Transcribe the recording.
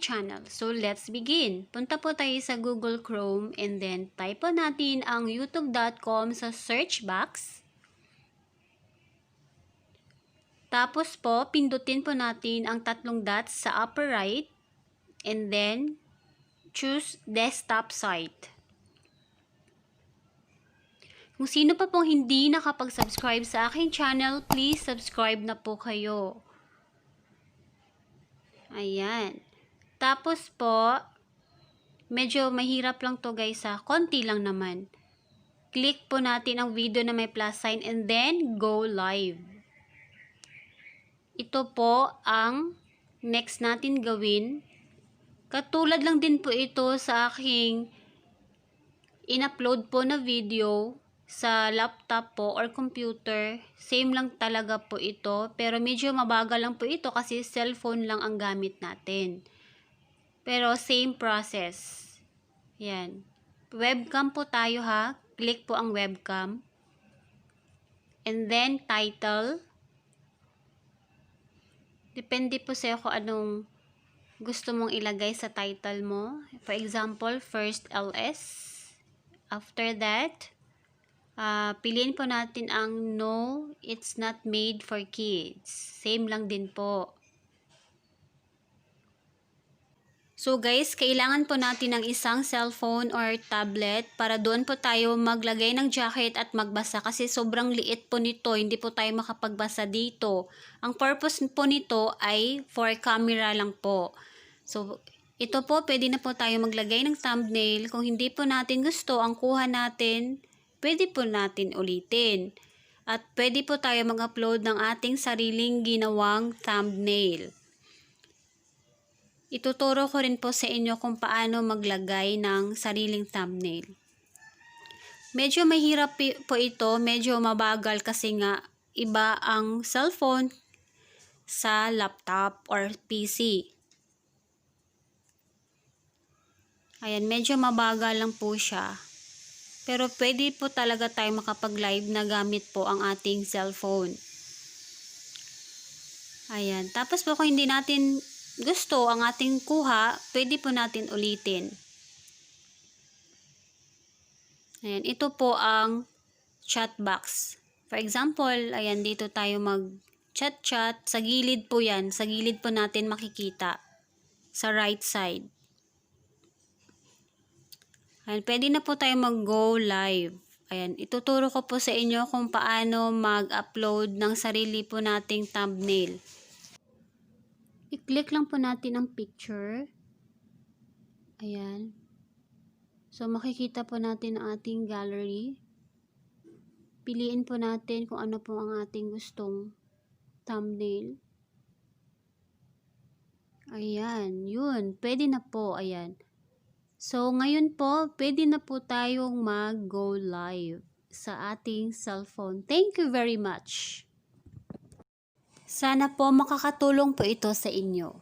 channel. So, let's begin. Punta po tayo sa Google Chrome and then type po natin ang youtube.com sa search box. Tapos po, pindutin po natin ang tatlong dots sa upper right and then choose desktop site. Kung sino pa pong hindi nakapag-subscribe sa aking channel, please subscribe na po kayo. Ayan. Tapos po, medyo mahirap lang to guys ha. Konti lang naman. Click po natin ang video na may plus sign and then go live. Ito po ang next natin gawin. Katulad lang din po ito sa aking in-upload po na video sa laptop po or computer. Same lang talaga po ito. Pero medyo mabagal lang po ito kasi cellphone lang ang gamit natin. Pero same process. Yan. Webcam po tayo ha. Click po ang webcam. And then title. Depende po sa'yo kung anong gusto mong ilagay sa title mo. For example, first LS. After that, piliin po natin ang no, it's not made for kids. Same lang din po. So guys, kailangan po natin ng isang cellphone or tablet para doon po tayo maglagay ng jacket at magbasa kasi sobrang liit po nito, hindi po tayo makapagbasa dito. Ang purpose po nito ay for camera lang po. So ito po, pwede na po tayo maglagay ng thumbnail. Kung hindi po natin gusto ang kuha natin, pwede po natin ulitin. At pwede po tayo mag-upload ng ating sariling ginawang thumbnail. Ituturo ko rin po sa inyo kung paano maglagay ng sariling thumbnail. Medyo mahirap po ito, medyo mabagal kasi nga iba ang cellphone sa laptop or PC. Ayan, medyo mabagal lang po siya. Pero pwede po talaga tayo makapag-live na gamit po ang ating cellphone. Ayan, tapos po kung hindi natin gusto ang ating kuha, pwede po natin ulitin. Ayan, ito po ang chat box. For example, ayan, dito tayo mag-chat-chat. Sa gilid po yan. Sa gilid po natin makikita. Sa right side. Ayan, pwede na po tayo mag-go live. Ayan, ituturo ko po sa inyo kung paano mag-upload ng sarili po nating thumbnail. I-click lang po natin ang picture. Ayan. So, makikita po natin ang ating gallery. Piliin po natin kung ano po ang ating gustong thumbnail. Ayan, yun. Pwede na po, ayan. So, ngayon po, pwede na po tayong mag-go live sa ating cellphone. Thank you very much. Sana po makakatulong po ito sa inyo.